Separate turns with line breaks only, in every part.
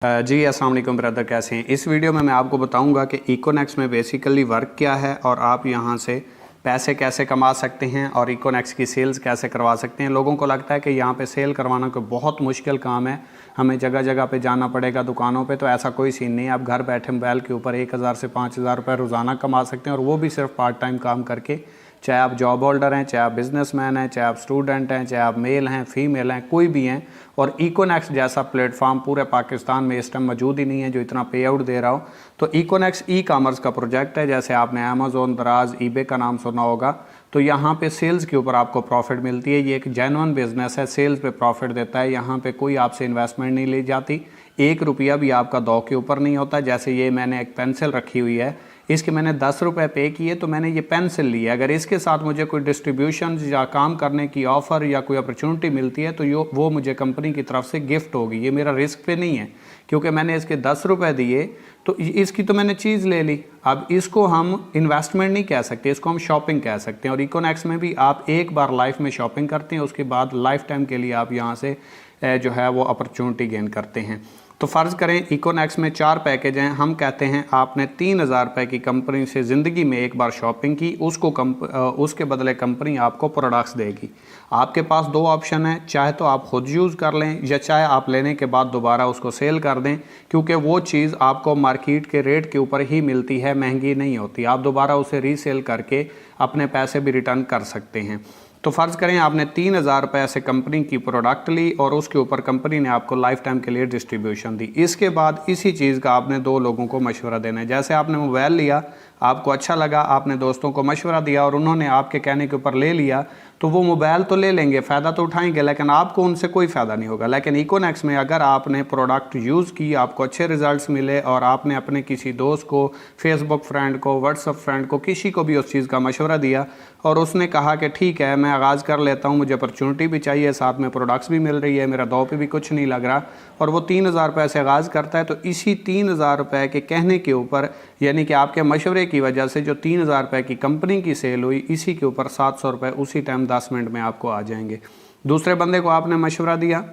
जी अस्सलाम वालेकुम ब्रदर, कैसे हैं। इस वीडियो में मैं आपको बताऊंगा कि इकोनेक्स में बेसिकली वर्क क्या है और आप यहां से पैसे कैसे कमा सकते हैं और इकोनेक्स की सेल्स कैसे करवा सकते हैं। लोगों को लगता है कि यहां पे सेल करवाना कोई बहुत मुश्किल काम है, हमें जगह जगह पे जाना पड़ेगा दुकानों पे। तो ऐसा कोई सीन नहीं है। आप घर बैठे मोबाइल के ऊपर 1000 से 5000 रुपये रोज़ाना कमा सकते हैं, और वो भी सिर्फ पार्ट टाइम काम करके। चाहे आप जॉब होल्डर हैं, चाहे आप बिजनेसमैन हैं, चाहे आप स्टूडेंट हैं, चाहे आप मेल हैं, फीमेल हैं, कोई भी हैं। और इकोनेक्स जैसा प्लेटफॉर्म पूरे पाकिस्तान में इस टाइम मौजूद ही नहीं है जो इतना पे आउट दे रहा हो। तो इकोनेक्स ई कॉमर्स का प्रोजेक्ट है। जैसे आपने अमेज़ोन, दराज, ईबे का नाम सुना होगा। तो यहाँ पे सेल्स के ऊपर आपको प्रॉफिट मिलती है। ये एक जेन्युइन बिजनेस है, सेल्स पे प्रॉफिट देता है। यहाँ पे कोई आपसे इन्वेस्टमेंट नहीं ली जाती, 1 रुपया भी आपका दो के ऊपर नहीं होता। जैसे ये मैंने एक पेंसिल रखी हुई है, इसके मैंने 10 रुपये पे किए तो मैंने ये पेंसिल ली है। अगर इसके साथ मुझे कोई डिस्ट्रीब्यूशन या काम करने की ऑफ़र या कोई अपॉर्चुनिटी मिलती है तो वो मुझे कंपनी की तरफ से गिफ्ट होगी। ये मेरा रिस्क पे नहीं है, क्योंकि मैंने इसके 10 रुपये दिए तो इसकी तो मैंने चीज़ ले ली। अब इसको हम इन्वेस्टमेंट नहीं कह सकते, इसको हम शॉपिंग कह सकते हैं। और इकोनेक्स में भी आप एक बार लाइफ में शॉपिंग करते हैं, उसके बाद लाइफ टाइम के लिए आप यहाँ से जो है वो अपॉर्चुनिटी गेन करते हैं। तो फ़र्ज़ करें इकोनेक्स में 4 पैकेज हैं। हम कहते हैं आपने 3000 रुपये की कंपनी से ज़िंदगी में एक बार शॉपिंग की, उसके बदले कंपनी आपको प्रोडक्ट्स देगी। आपके पास 2 ऑप्शन हैं, चाहे तो आप खुद यूज़ कर लें या चाहे आप लेने के बाद दोबारा उसको सेल कर दें, क्योंकि वो चीज़ आपको मार्केट के रेट के ऊपर ही मिलती है, महंगी नहीं होती। आप दोबारा उसे रीसेल करके अपने पैसे भी रिटर्न कर सकते हैं। तो फ़र्ज़ करें आपने 3000 रुपये से कंपनी की प्रोडक्ट ली और उसके ऊपर कंपनी ने आपको लाइफ टाइम के लिए डिस्ट्रीब्यूशन दी। इसके बाद इसी चीज़ का आपने 2 लोगों को मशवरा देना है। जैसे आपने मोबाइल लिया, आपको अच्छा लगा, आपने दोस्तों को मशवरा दिया और उन्होंने आपके कहने के ऊपर ले लिया, तो वो मोबाइल तो ले लेंगे, फ़ायदा तो उठाएंगे, लेकिन आपको उनसे कोई फ़ायदा नहीं होगा। लेकिन इकोनेक्स में अगर आपने प्रोडक्ट यूज़ की, आपको अच्छे रिजल्ट्स मिले और आपने अपने किसी दोस्त को, फेसबुक फ्रेंड को, व्हाट्सअप फ्रेंड को, किसी को भी उस चीज़ का मशवरा दिया और उसने कहा कि ठीक है मैं आगाज़ कर लेता हूँ, मुझे अपॉर्चुनिटी भी चाहिए, साथ में प्रोडक्ट्स भी मिल रही है, मेरा दो पे भी कुछ नहीं लग रहा, और वो 3000 रुपये से आगाज़ करता है। तो इसी 3000 रुपये के कहने के ऊपर, यानी कि आपके मशवरे की वजह से जो 3000 रुपये की कंपनी की सेल हुई, इसी के ऊपर 700 रुपये उसी टाइम 10 मिनट में आपको आ जाएंगे। दूसरे बंदे को आपने मशवरा दिया,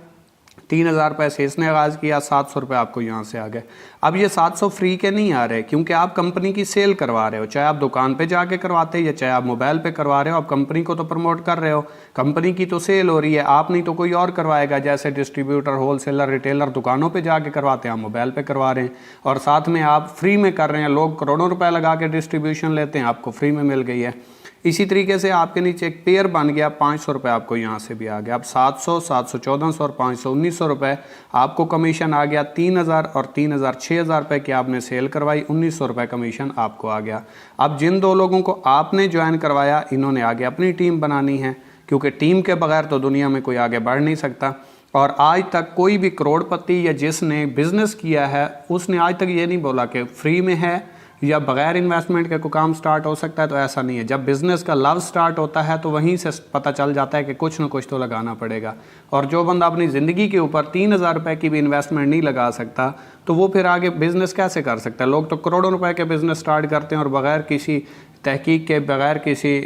3000 रुपये से इसने आगाज़ किया, 700 रुपये आपको यहाँ से आ गए। अब ये 700 फ्री के नहीं आ रहे, क्योंकि आप कंपनी की सेल करवा रहे हो। चाहे आप दुकान पे जाके करवाते या चाहे आप मोबाइल पे करवा रहे हो, आप कंपनी को तो प्रमोट कर रहे हो, कंपनी की तो सेल हो रही है। आप नहीं तो कोई और करवाएगा, जैसे डिस्ट्रीब्यूटर, होलसेलर, रिटेलर दुकानों पर जाके करवाते हैं, आप मोबाइल पर करवा रहे हैं और साथ में आप फ्री में कर रहे हैं। लोग करोड़ों रुपये लगा के डिस्ट्रीब्यूशन लेते हैं, आपको फ्री में मिल गई है। इसी तरीके से आपके नीचे एक पेयर बन गया, 500 रुपये आपको यहाँ से भी आ गया। अब 700, 700, 1400 और 500, 1900 रुपये आपको कमीशन आ गया। 3000 और 3000, 6000 रुपये की आपने सेल करवाई, 1900 रुपये कमीशन आपको आ गया। अब जिन 2 लोगों को आपने ज्वाइन करवाया, इन्होंने आगे अपनी टीम बनानी है, क्योंकि टीम के बगैर तो दुनिया में कोई आगे बढ़ नहीं सकता। और आज तक कोई भी करोड़पति या जिसने बिज़नेस किया है, उसने आज तक ये नहीं बोला कि फ्री में है या बग़ैर इन्वेस्टमेंट के कोई काम स्टार्ट हो सकता है। तो ऐसा नहीं है। जब बिज़नेस का लव स्टार्ट होता है तो वहीं से पता चल जाता है कि कुछ ना कुछ तो लगाना पड़ेगा। और जो बंदा अपनी ज़िंदगी के ऊपर 3000 रुपये की भी इन्वेस्टमेंट नहीं लगा सकता, तो वो फिर आगे बिज़नेस कैसे कर सकता है। लोग तो करोड़ों रुपए के बिज़नेस स्टार्ट करते हैं और बग़ैर किसी तहकीक के, बग़ैर किसी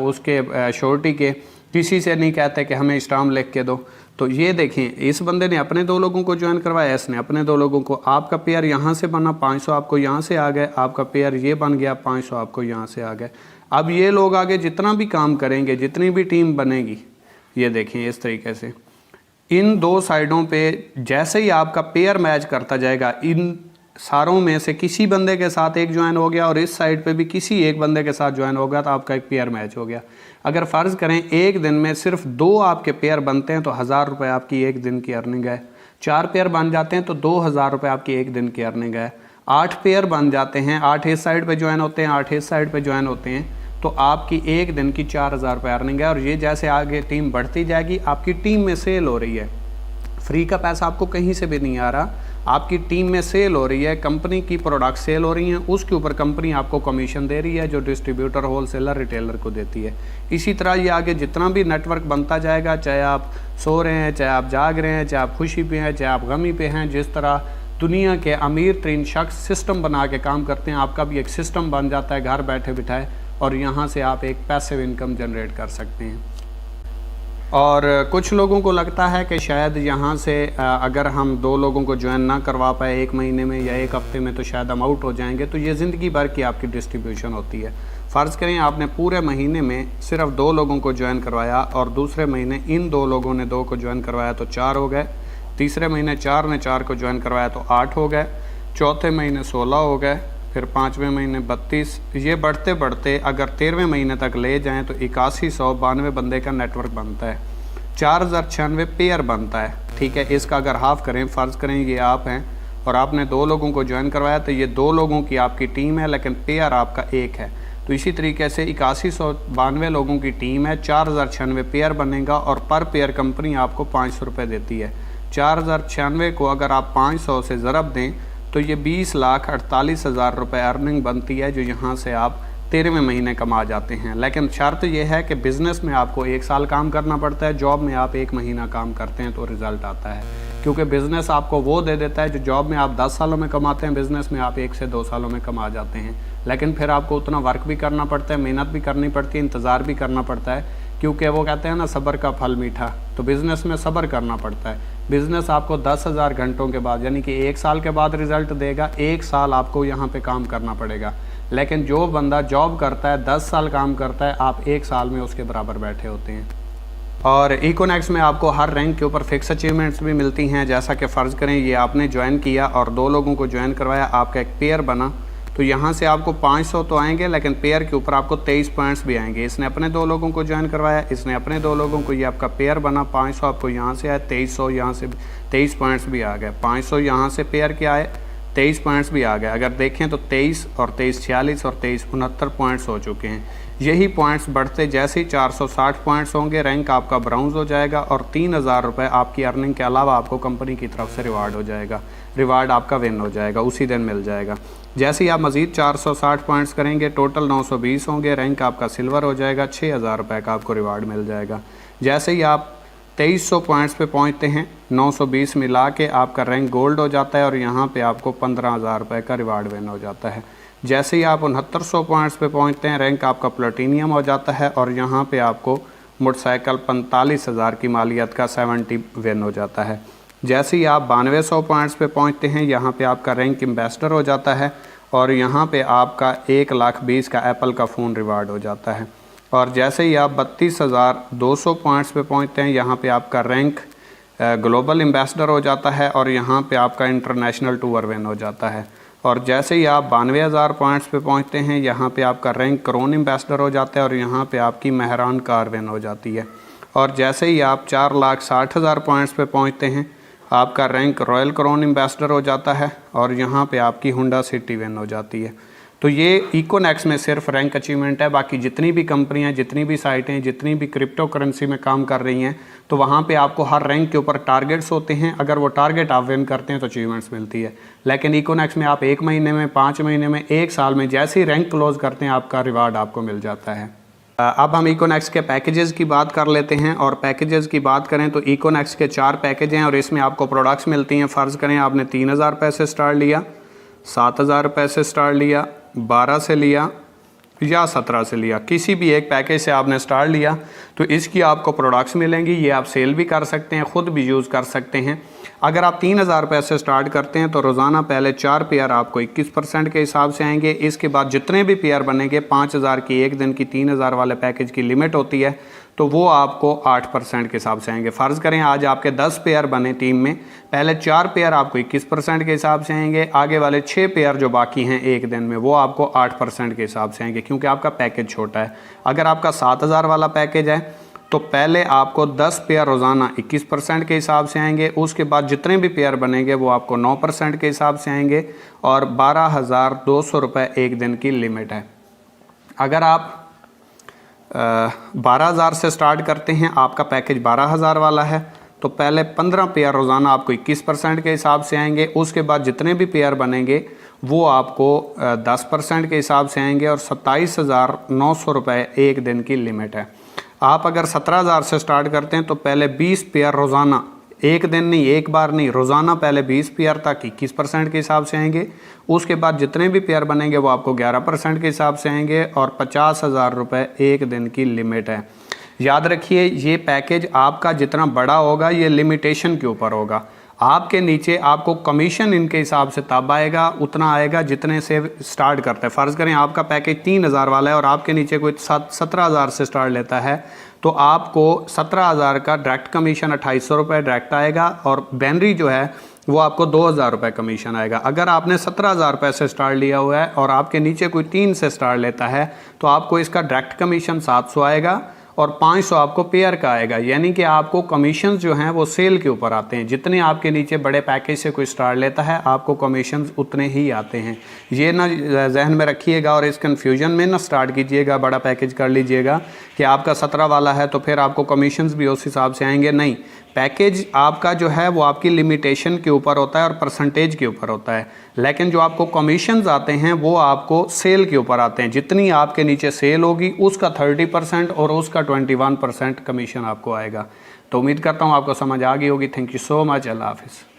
उसके श्योरिटी के, किसी से नहीं कहते कि हमें स्टाम्प लिख के दो। तो ये देखें, इस बंदे ने अपने 2 लोगों को ज्वाइन करवाया, इसने अपने 2 लोगों को। आपका पेयर यहाँ से बना, 500 आपको यहाँ से आ गए। आपका पेयर ये बन गया, 500 आपको यहाँ से आ गए। अब ये लोग आगे जितना भी काम करेंगे, जितनी भी टीम बनेगी, ये देखें इस तरीके से इन 2 साइडों पे जैसे ही आपका पेयर मैच करता जाएगा, इन सारों में से किसी बंदे के साथ एक ज्वाइन हो गया और इस साइड पे भी किसी एक बंदे के साथ ज्वाइन हो गया, तो आपका एक पेयर मैच हो गया। अगर फ़र्ज़ करें एक दिन में सिर्फ 2 आपके पेयर बनते हैं तो 1000 रुपये आपकी एक दिन की अर्निंग है। 4 पेयर बन जाते हैं तो 2000 रुपये आपकी एक दिन की अर्निंग है। 8 पेयर बन जाते हैं, 8 इस साइड पर ज्वाइन होते हैं, 8 इस साइड पर ज्वाइन होते हैं, तो आपकी एक दिन की 4000 रुपये अर्निंग है। और ये जैसे आगे टीम बढ़ती जाएगी, आपकी टीम में सेल हो रही है, फ्री का पैसा आपको कहीं से भी नहीं आ रहा, आपकी टीम में सेल हो रही है, कंपनी की प्रोडक्ट सेल हो रही हैं, उसके ऊपर कंपनी आपको कमीशन दे रही है, जो डिस्ट्रीब्यूटर, होलसेलर, रिटेलर को देती है। इसी तरह ये आगे जितना भी नेटवर्क बनता जाएगा, चाहे आप सो रहे हैं, चाहे आप जाग रहे हैं, चाहे आप खुशी पे हैं, चाहे आप गमी पे हैं, जिस तरह दुनिया के अमीर तरीन शख्स सिस्टम बना के काम करते हैं, आपका भी एक सिस्टम बन जाता है घर बैठे बिठाए, और यहाँ से आप एक पैसिव इनकम जनरेट कर सकते हैं। और कुछ लोगों को लगता है कि शायद यहाँ से अगर हम 2 लोगों को ज्वाइन ना करवा पाए 1 महीने में या 1 हफ्ते में तो शायद हम आउट हो जाएंगे। तो ये ज़िंदगी भर की आपकी डिस्ट्रीब्यूशन होती है। फ़र्ज़ करें आपने पूरे महीने में सिर्फ 2 लोगों को ज्वाइन करवाया और दूसरे महीने इन 2 लोगों ने 2 को ज्वाइन करवाया तो 4 हो गए, तीसरे महीने 4 ने 4 को ज्वाइन करवाया तो 8 हो गए, चौथे महीने 16 हो गए, फिर 5वें महीने 32। ये बढ़ते बढ़ते अगर 13वें महीने तक ले जाएं तो 8192 बंदे का नेटवर्क बनता है, 4096 पेयर बनता है। ठीक है, इसका अगर हाफ करें, फ़र्ज़ करें ये आप हैं और आपने 2 लोगों को ज्वाइन करवाया तो ये 2 लोगों की आपकी टीम है, लेकिन पेयर आपका 1 है। तो इसी तरीके से 8192 लोगों की टीम है, 4096 पेयर बनेगा और पर पेयर कंपनी आपको 500 रुपये देती है। 4096 को अगर आप 500 से ज़रब दें तो ये 20,48,000 रुपये अर्निंग बनती है, जो यहाँ से आप 13वें महीने कमा जाते हैं। लेकिन शर्त यह है कि बिज़नेस में आपको 1 साल काम करना पड़ता है, जॉब में आप 1 महीना काम करते हैं तो रिज़ल्ट आता है। क्योंकि बिज़नेस आपको वो दे देता है जो जॉब में आप 10 सालों में कमाते हैं, बिज़नेस में आप 1 से 2 सालों में कमा जाते हैं। लेकिन फिर आपको उतना वर्क भी करना पड़ता है, मेहनत भी करनी पड़ती है, इंतज़ार भी करना पड़ता है, क्योंकि वो कहते हैं ना सब्र का फल मीठा। तो बिज़नेस में सब्र करना पड़ता है। बिज़नेस आपको 10,000 घंटों के बाद यानी कि 1 साल के बाद रिज़ल्ट देगा। 1 साल आपको यहाँ पे काम करना पड़ेगा। लेकिन जो बंदा जॉब करता है 10 साल काम करता है, आप 1 साल में उसके बराबर बैठे होते हैं। और इकोनेक्स में आपको हर रैंक के ऊपर फिक्स अचीवमेंट्स भी मिलती हैं। जैसा कि फ़र्ज़ करें ये आपने ज्वाइन किया और 2 लोगों को ज्वाइन करवाया, आपका एक पेयर बना, तो यहाँ से आपको 500 तो आएंगे, लेकिन पेयर के ऊपर आपको 23 पॉइंट्स भी आएंगे। इसने अपने 2 लोगों को ज्वाइन करवाया, इसने अपने 2 लोगों को, ये आपका पेयर बना। 500 आपको यहाँ से आए, 2300 यहाँ से 23 पॉइंट्स भी आ गए। 500 यहाँ से पेयर के आए, 23 पॉइंट्स भी आ गए। अगर देखें तो 23 और 23 46 और 23 69 पॉइंट्स हो चुके हैं। यही पॉइंट्स बढ़ते जैसे ही 460 पॉइंट्स होंगे, रैंक आपका ब्राउन्ज हो जाएगा और 3000 रुपये आपकी अर्निंग के अलावा आपको कंपनी की तरफ से रिवार्ड हो जाएगा। रिवार्ड आपका विन हो जाएगा, उसी दिन मिल जाएगा। जैसे ही आप मज़ीद 460 पॉइंट्स करेंगे, टोटल 920 होंगे, रैंक आपका सिल्वर हो जाएगा, 6000 रुपये का आपको रिवार्ड मिल जाएगा। जैसे ही आप 2300 पॉइंट्स पे पहुंचते हैं, 920 मिला के आपका रैंक गोल्ड हो जाता है और यहाँ पे आपको 15,000 रुपये का रिवार्ड विन हो जाता है। जैसे ही आप 6900 पॉइंट्स पे पहुंचते हैं, रैंक आपका प्लेटिनियम हो जाता है और यहाँ पे आपको मोटरसाइकिल 45,000 की मालियत का 70 विन हो जाता है। जैसे ही आप 9200 पॉइंट्स पे पहुंचते हैं, यहाँ पे आपका रैंक एम्बेसडर हो जाता है और यहाँ पे आपका 1,20,000 का एप्पल का फ़ोन रिवार्ड हो जाता है। और जैसे ही आप 32,200 पॉइंट्स पे पहुंचते हैं, यहाँ पे आपका रैंक ग्लोबल एम्बेसडर हो जाता है और यहाँ पे आपका इंटरनेशनल टूर विन हो जाता है। और जैसे ही आप 92,000 पॉइंट्स पे पहुंचते हैं, यहाँ पे आपका रैंक क्रोन एम्बेसडर हो जाता है और यहाँ पे आपकी मेहरान कार विन हो जाती है। और जैसे ही आप 4,60,000 पॉइंट्स पे पहुंचते हैं, आपका रैंक रॉयल क्रोन एम्बेसडर हो जाता है और यहाँ पे आपकी हुंडा सिटी विन हो जाती है। तो ये इकोनेक्स में सिर्फ रैंक अचीवमेंट है। बाकी जितनी भी कंपनियां, जितनी भी साइटें, जितनी भी क्रिप्टो करेंसी में काम कर रही हैं, तो वहाँ पे आपको हर रैंक के ऊपर टारगेट्स होते हैं। अगर वो टारगेट आप विन करते हैं तो अचीवमेंट्स मिलती है। लेकिन इकोनेक्स में आप 1 महीने में, 5 महीने में, 1 साल में जैसे ही रैंक क्लोज करते हैं, आपका रिवार्ड आपको मिल जाता है। अब हम इकोनेक्स के पैकेजेस की बात कर लेते हैं। और पैकेजेस की बात करें तो इकोनेक्स के 4 पैकेज हैं और इसमें आपको प्रोडक्ट्स मिलती हैं। फ़र्ज़ करें आपने 3,000 रुपये से स्टार्ट लिया, 7,000 रुपये से स्टार्ट लिया, 12 से लिया या 17 से लिया, किसी भी एक पैकेज से आपने स्टार्ट लिया तो इसकी आपको प्रोडक्ट्स मिलेंगी। ये आप सेल भी कर सकते हैं, ख़ुद भी यूज़ कर सकते हैं। अगर आप 3,000 रुपये से स्टार्ट करते हैं तो रोज़ाना पहले 4 पेयर आपको 21% के हिसाब से आएंगे। इसके बाद जितने भी पेयर बनेंगे, 5,000 की एक दिन की 3,000 वाले पैकेज की लिमिट होती है, तो वो आपको 8% के हिसाब से आएंगे। फ़र्ज़ करें आज आपके 10 पेयर बने टीम में, पहले 4 पेयर आपको 21% के हिसाब से आएंगे, आगे वाले 6 पेयर जो बाकी हैं एक दिन में, वो आपको 8% के हिसाब से आएंगे, क्योंकि आपका पैकेज छोटा है। अगर आपका 7,000 वाला पैकेज है तो पहले आपको 10 पेयर रोज़ाना 21% के हिसाब से आएंगे, उसके बाद जितने भी पेयर बनेंगे वो आपको 9% के हिसाब से आएंगे और 12,200 रुपये एक दिन की लिमिट है। अगर आप 12,000 से स्टार्ट करते हैं, आपका पैकेज 12,000 वाला है, तो पहले 15 पेयर रोज़ाना आपको 21% के हिसाब से आएंगे, उसके बाद जितने भी पेयर बनेंगे वो आपको 10% के हिसाब से आएंगे और 27,900 रुपये एक दिन की लिमिट है। आप अगर 17,000 से स्टार्ट करते हैं तो पहले 20 पेयर रोज़ाना, एक दिन नहीं, एक बार नहीं, रोज़ाना पहले 20 पेयर तक 21% के हिसाब से आएंगे, उसके बाद जितने भी पेयर बनेंगे वो आपको 11% के हिसाब से आएंगे और 50,000 रुपये एक दिन की लिमिट है। याद रखिए ये पैकेज आपका जितना बड़ा होगा ये लिमिटेशन के ऊपर होगा। आपके नीचे आपको कमीशन इनके हिसाब से तब आएगा, उतना आएगा जितने से स्टार्ट करता है। फ़र्ज़ करें आपका पैकेज 3000 वाला है और आपके नीचे कोई 17,000 से स्टार्ट लेता है, तो आपको 17,000 का डायरेक्ट कमीशन 2800 रुपये डायरेक्ट आएगा और बैनरी जो है वो आपको 2,000 रुपये कमीशन आएगा। अगर आपने 17,000 रुपये से स्टार्ट लिया हुआ है और आपके नीचे कोई 3 से स्टार्ट लेता है तो आपको इसका डायरेक्ट कमीशन 700 आएगा और 500 आपको पेयर का आएगा। यानी कि आपको कमीशन जो हैं वो सेल के ऊपर आते हैं। जितने आपके नीचे बड़े पैकेज से कोई स्टार्ट लेता है आपको कमीशन उतने ही आते हैं। ये ना जहन में रखिएगा और इस कन्फ्यूजन में ना स्टार्ट कीजिएगा, बड़ा पैकेज कर लीजिएगा कि आपका 17 वाला है तो फिर आपको कमीशंस भी उस हिसाब से आएंगे। नहीं, पैकेज आपका जो है वो आपकी लिमिटेशन के ऊपर होता है और परसेंटेज के ऊपर होता है, लेकिन जो आपको कमीशंस आते हैं वो आपको सेल के ऊपर आते हैं। जितनी आपके नीचे सेल होगी उसका 30% और उसका 21% कमीशन आपको आएगा। तो उम्मीद करता हूँ आपको समझ आ गई होगी। Thank you so much. अल्लाह हाफिज़।